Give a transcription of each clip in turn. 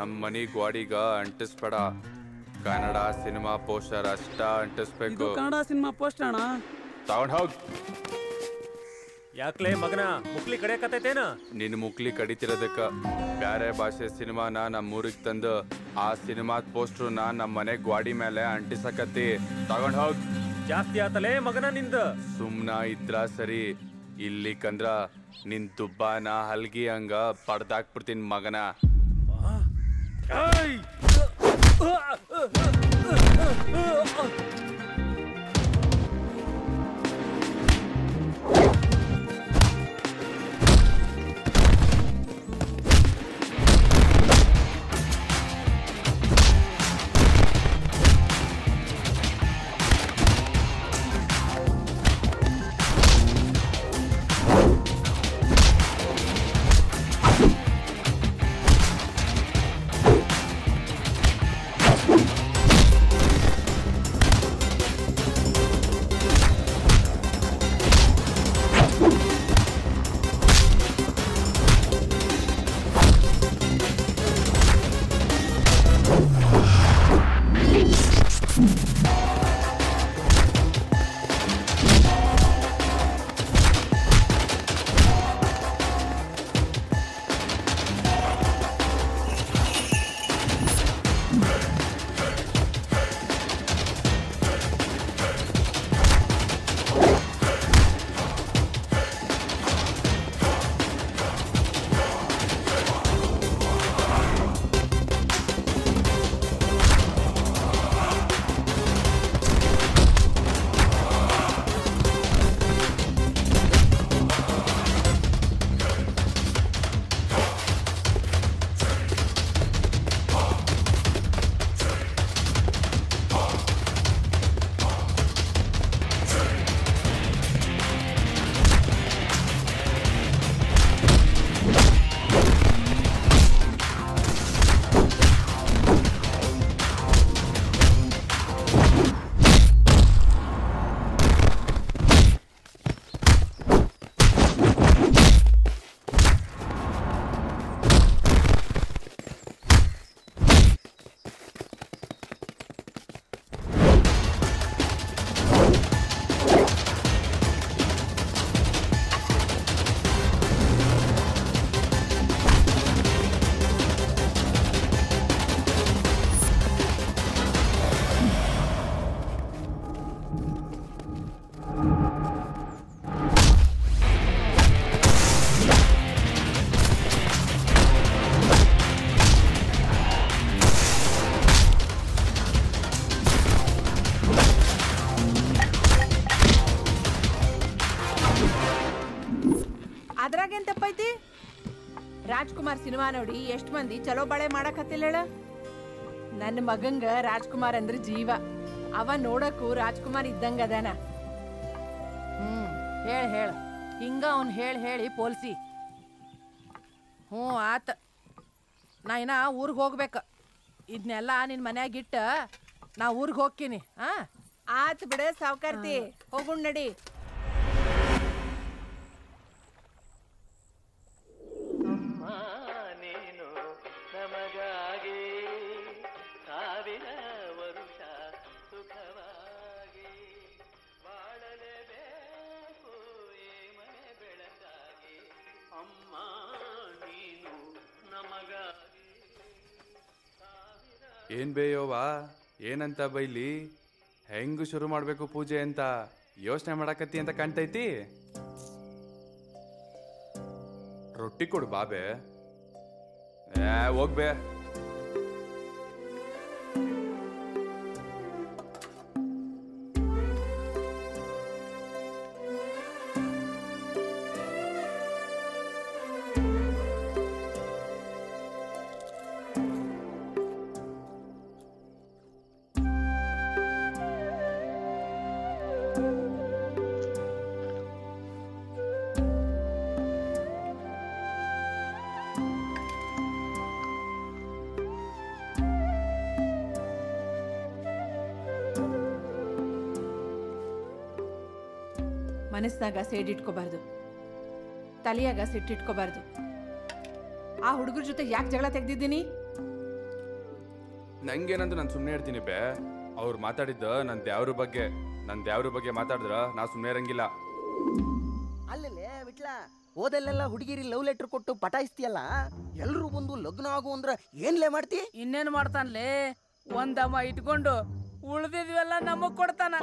ನಮ್ಮ ಮನಿ ಗೋಡಿಗ ಅಂಟಿಸ್ಬೇಡ. Kannada cinema poster ಅಷ್ಟ ಅಂಟಿಸ್ಬೇಕು. Kannada cinema poster ಅಣ್ಣ ತಗೊಂಡ್ ಹೋಗ್. ಯಾಕ್ಲೆ ಮಗನ ಮುಕ್ಲಿ ಕಡಿಯಕತ್ತೈತೇನ? ನಿನ್ ಮುಕ್ಲಿ ಕಡಿತಿರೋದಕ್ಕ ಬ್ಯಾರೆ ಭಾಷೆ ಸಿನಿಮಾನ ನಮ್ಮ ಊರಿಗೆ ತಂದು ಆ ಸಿನಿಮಾದ ಪೋಸ್ಟರ್ನ ನಮ್ಮ ಮನೆ ಗೋಡಿ ಮೇಲೆ ಅಂಟಿಸಕತ್ತಿ. ತಗೊಂಡ್ ಹೋಗ್. ಜಾಸ್ತಿ ಆತಲೇ ಮಗನ ನಿಂದ. ಸುಮ್ನ ಇದ್ರ ಸರಿ, ಇಲ್ಲಿಕಂದ್ರ ನಿನ್ ದುಬ್ಬಾನ ಹಲ್ಗಿ ಹಂಗ ಪಡ್ದಾಕ್ಬಿಡ್ತೀನಿ ಮಗನ. ಅದ್ರಾಗೇನ್ ತಪ್ಪೈತಿ? ರಾಜ್ಕುಮಾರ್ ಸಿನಿಮಾ ನೋಡಿ ಎಷ್ಟ್ ಮಂದಿ ಚಲೋ ಬಾಳೆ ಮಾಡಕತ್ತಿಲ್ಲ ಹೇಳ. ನನ್ನ ಮಗಂಗ ರಾಜ್ಕುಮಾರ್ ಅಂದ್ರೆ ಜೀವ. ಅವ ನೋಡಕ್ಕೂ ರಾಜ್ಕುಮಾರ್ ಇದ್ದಂಗ ಅದಾನ. ಹೇಳ ಹಿಂಗ ಅವ್ನ್ ಹೇಳಿ ಪೋಲ್ಸಿ. ಆತ. ನಾ ಇನ್ನ ಊರ್ಗ್ ಹೋಗ್ಬೇಕ. ಇದನ್ನೆಲ್ಲ ನಿನ್ ಮನ್ಯಾಗಿಟ್ಟ ನಾ ಊರ್ಗ್ ಹೋಗ್ತೀನಿ. ಆತ್ ಬಿಡ ಸಾವ್ಕಾರ್ತಿ, ಹೋಗುಣ್ ನಡಿ. ಏನ್ ಬೇಯೋವಾ, ಏನಂತ ಬೈಲಿ, ಹೆಂಗ್ ಶುರು ಮಾಡ್ಬೇಕು ಪೂಜೆ ಅಂತ ಯೋಚನೆ ಮಾಡಕತ್ತಿ ಅಂತ ಕಾಣ್ತೈತಿ. ರೊಟ್ಟಿ ಕೊಡು ಬಾಬೆ. ಹೋಗ್ಬೇ. ಮನಸ್ನಾಗ ಸೇಡಿಟ್ಕೋಬಾರ್ದು, ತಲೆಯಾಗ ಸಿಟ್ಟಿಟ್ಕೋಬಾರ್ದು. ಆ ಹುಡುಗರ ಜೊತೆ ಯಾಕೆ ಜಗಳ ತೆಗ್ದಿದ್ದೀನಿ? ನಂಗೇನಂದ್ರೆ ನಾನು ಸುಮ್ಮನೆ ಇರ್ತೀನಿ ಬೇ. ಅವ್ರು ಮಾತಾಡಿದ್ದ ನನ್ನ ದೇವ್ರ ಬಗ್ಗೆ ಮಾತಾಡಿದ್ರ ನಾ ಸುಮ್ಮನೆ ಇರಂಗಿಲ್ಲ. ಅಲ್ಲೇ ವಿಟ್ಲ ಓದಲ್ಲೆಲ್ಲ ಹುಡುಗಿರಿ ಲವ್ ಲೆಟರ್ ಕೊಟ್ಟು ಪಟಾಯಿಸ್ತೀಯಲ್ಲ, ಎಲ್ರು ಬಂದು ಲಗ್ನ ಆಗು ಅಂದ್ರ ಏನ್ಲೇ ಮಾಡ್ತಿ? ಇನ್ನೇನು ಮಾಡ್ತಾನ್ಲೇ, ಒಂದಮ್ಮ ಇಟ್ಕೊಂಡು ಉಳ್ದಿದ್ವೆಲ್ಲ ನಮಗ್ ಕೊಡ್ತಾನ.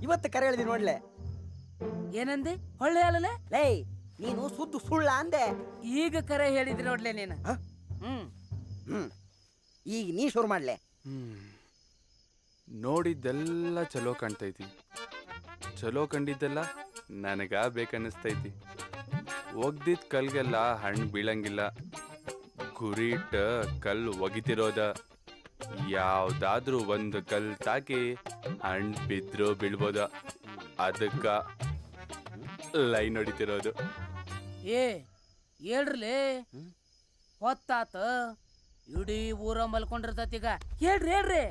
ಇವತ್ತು ಕರೆ ಹೇಳಿದಿ ನೋಡ್ಲೆ. ಏನಂದೆ? ಹೊಳ್ಳೆ ಅಲ್ಲಲೇ ಲೇ ನೀನು ಸುದ್ದು ಸುಳ್ಳ ಅಂದೆ. ಈಗ ಕರೆ ಹೇಳಿದ್ರಿ ನೋಡ್ಲೆ ನೀನು. ಈಗ ನೀ ಶುರು ಮಾಡ್ಲೆ. ನೋಡಿದ್ದೆಲ್ಲ ಚಲೋ ಕಾಣ್ತೈತಿ, ಚಲೋ ಕಂಡಿದ್ದೆಲ್ಲ ನನಗ ಬೇಕನ್ನಿಸ್ತೈತಿ. ಒಗ್ದಿದ್ ಕಲ್ಗೆಲ್ಲ ಹಣ್ಣು ಬೀಳಂಗಿಲ್ಲ, ಗುರಿ ಇಟ್ಟ ಕಲ್ಲು ಒಗಿತಿರೋದ. ಯಾವ್ದಾದ್ರೂ ಒಂದು ಕಲ್ ತಾಕಿ ಹಣ್ಣು ಬಿದ್ರು ಬೀಳ್ಬೋದ, ಅದಕ್ಕ ಲೈನ್ ಹೊಡಿತಿರೋದು. ಏ ಹೇಳ್ರಲೇ, ಹೊತ್ತಾತ, ಇಡೀ ಊರ ಮಲ್ಕೊಂಡಿರ್ತತೀಗ. ಹೇಳ್ರಿ.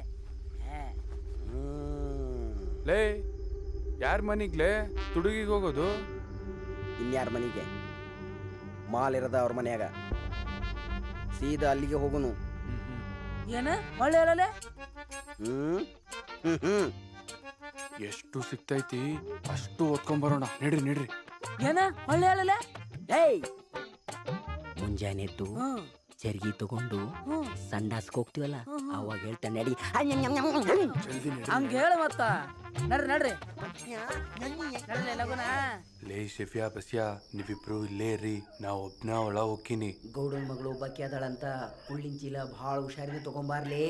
ಲೇ ಯಾರ ಮನಿಗ್ಲೇ ತುಡುಗಿಗೆ ಹೋಗೋದು? ಇನ್ಯಾರ ಮನೆಗೆ? ಮಾಲ್ ಇರದ ಅವ್ರ ಮನ್ಯಾಗ. ಸೀದಾ ಅಲ್ಲಿಗೆ ಹೋಗುನು. ಏನ ಹೊಳ್ಳೆ ಅಲ್ಲಲೇ? ಎಷ್ಟು ಸಿಕ್ತೈತಿ ಅಷ್ಟು ಓದ್ಕೊಂಬರೋಣ. ನಡ್ರಿ. ಏನ ಹೊಳ್ಳೆ ಅಲ್ಲಲೇ? ಏಯ್ ಮುಂಜಾನೆ ಎದ್ದು ಚರ್ಗಿ ತಗೊಂಡು ಸಂಡಾಸ್ಗೆ ಹೋಗ್ತೀವಲ್ಲ, ಅವಾಗ ಹೇಳ್ತಾ ನಡಿ. ಹಂಗ ಹೇಳ ಮತ್ತ. ನಡ್ರಿ ಲಗುನ. ಲೇ ಶೆಫಿಯಾ ಬಸ್ಯಾ, ನೀವಿಬ್ರು ಇಲ್ಲೇ ಇರ್ರಿ, ನಾ ಒಬ್ನ ಒಳ ಹೋಗ್ತೀನಿ. ಗೌಡನ ಮಗಳು ಬಕ್ಕಿ ಅದಳಂತ ಹುಳ್ಳಿನ ಚೀಲ ಭಾಳ ಹುಷಾರಿಂದ ತಗೊಂಬಾರ್ಲೇ.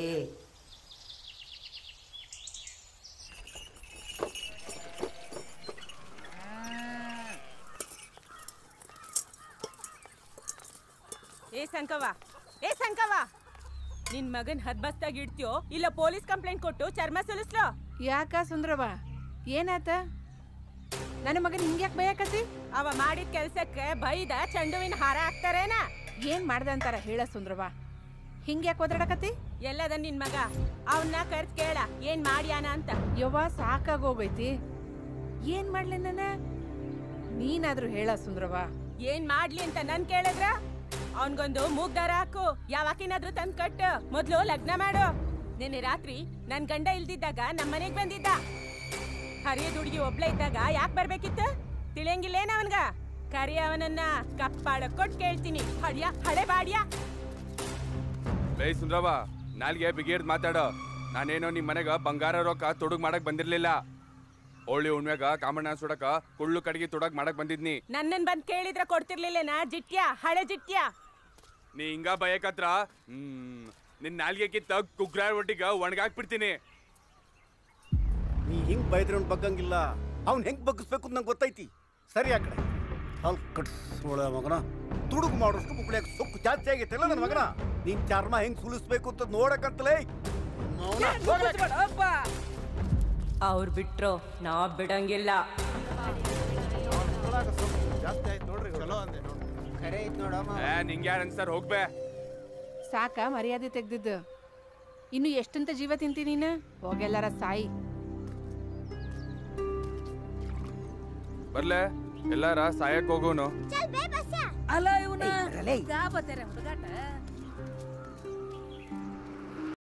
ಏ ಸಂಕವ, ನಿನ್ ಮಗನ್ ಹದ್ಬಸ್ತಾಗ ಇಡ್ತೀಯೋ ಇಲ್ಲ ಪೊಲೀಸ್ ಕಂಪ್ಲೇಂಟ್ ಕೊಟ್ಟು ಚರ್ಮ ಸುಲಿಸ್ಲೋ? ಯಾಕ ಸುಂದ್ರವ, ಏನಾತ? ನನ್ನ ಮಗನ್ ಹಿಂಗ್ಯಾಕ್ ಬಯಕತಿ? ಅವ ಮಾಡಿದ ಕೆಲ್ಸಕ್ಕೆ ಬೈದ ಚಂಡುವಿನ ಹಾರ ಹಾಕ್ತಾರೇನ? ಏನ್ ಮಾಡ್ದ ಅಂತಾರ ಹೇಳ ಸುಂದ್ರವ, ಹಿಂಗ್ಯಾಕ್ ಒದರಾಡಕತಿ? ಎಲ್ಲದ ನಿನ್ ಮಗ, ಅವನ್ನ ಕರ್ತ್ ಕೇಳ ಏನ್ ಮಾಡ್ಯಾನ ಅಂತ. ಯವ್ವ ಸಾಕಾಗೋಗೈತಿ, ಏನ್ ಮಾಡ್ಲಿ ನನ್ನ? ನೀನಾದ್ರೂ ಹೇಳ ಸುಂದ್ರವ. ಏನ್ ಮಾಡ್ಲಿ ಅಂತ ನನ್ ಕೇಳಿದ್ರ? ಅವನ್ಗೊಂದು ಮೂಗ್ದಾರ ಹಾಕು, ಯಾವಾಕಿನಾದ್ರೂ ತಂದ್ ಕಟ್ಟು, ಮೊದ್ಲು ಲಗ್ನ ಮಾಡು. ನಿನ್ನೆ ರಾತ್ರಿ ನನ್ ಗಂಡ ಇಲ್ದಿದ್ದಾಗ ನಮ್ ಮನೆಗ್ ಬಂದಿದ್ದ. ಹರಿಯದ ಹುಡುಗಿ ಒಬ್ಳೆ ಇದ್ದಾಗ ಯಾಕೆ ಬರ್ಬೇಕಿತ್ತು? ತಿಳಿಯಂಗಿಲ್ಲೇನ ಅವನ್ಗ? ಕರಿ ಅವನನ್ನ ಕಪ್ಪಾಡ ಕೊಟ್ ಕೇಳ್ತೀನಿ. ಹಳೆ ಬಾಡ್ಯಾ. ಲೇ ಸುಂದ್ರವ, ನಾಲ್ಗೆ ಬಿಗೇರ್ದ್ ಮಾತಾಡೋ. ನಾನೇನೋ ನಿಮ್ ಮನೆಗ ಬಂಗಾರ ರೊಕ್ಕ ತೊಡಗ್ ಮಾಡಕ್ ಬಂದಿರ್ಲಿಲ್ಲ. ಹೋಳಿ ಉಣ್ಮ್ಯಾಗ ಕಾಮಣ್ಣ ಸುಡಕ ಕುಳ್ಳು ಕಡೆಗೆ ತೊಡಕ್ ಮಾಡಕ್ ಬಂದಿದ್ನಿ. ನನ್ನನ್ ಬಂದ್ ಕೇಳಿದ್ರ ಕೊಡ್ತಿರ್ಲಿಲ್ಲೇನಾ? ಜಿಟ್ಯಾ, ಹಳೆ ಜಿಟ್ಯಾ. ನೀ ಹಿಂಗ ಬಯಕತ್ರ ನಿನ್ ನಾಲ್ಗೆ ಕಿತ್ತ ಕುಗ್ರಾರ್ ಒಟ್ಟಿಗ ಒಣಗಾಕ್ಬಿಡ್ತೀನಿ. ನೀ ಹಿಂಗ್ ಬೈದ್ರೆ ಅವ್ನು ಬಗ್ಗಂಗಿಲ್ಲ, ಅವ್ನು ಹೆಂಗ್ ಬಗ್ಗಿಸ್ಬೇಕು ನಂಗೆ ಗೊತ್ತೈತಿ. ಸರಿ ಆ ಕಡೆ ಹಲ್ ಕಟ್ಸೋಳ ಮಗನ, ತುಡುಗು ಮಾಡೋಷ್ಟು ಮುಕ್ಳಿಯಾಗ ಸೊಕ್ಕು ಜಾಸ್ತಿ ಆಗೈತೆಲ್ಲ ನನ್ನ ಮಗನ. ನೀನ್ ಚರ್ಮ ಹೆಂಗ್ ಸುಲಿಸ್ಬೇಕು ಅಂತ ನೋಡಕಂತಲೇ. ಅವ್ರು ಬಿಟ್ರು ನಾ ಬಿಡಂಗಿಲ್ಲ. ಜಾಸ್ತಿ ಆಯ್ತು ನೋಡ್ರಿ. ಚಲೋ ಅಂದೆ ನೋಡಿ, ಖರೆ ಐತ್ ನೋಡಮ್ಮ. ನಿಂಗೆ ಯಾರು ಅನ್ಸರ್ ಹೋಗ್ಬೇ. ಸಾಕ ಮರ್ಯಾದೆ ತೆಗ್ದಿದ್ದು. ಇನ್ನು ಎಷ್ಟಂತ ಜೀವ ತಿಂತಿ ನೀನು? ಹೋಗೆಲ್ಲಾರ ಸಾಯಿ. ಬರ್ಲೆ ಎಲ್ಲಾರ ಸಾಯಕ್ ಹೋಗೋನು. ಅಲ್ಲ ಇವನ ಹುಡುಗಾಟ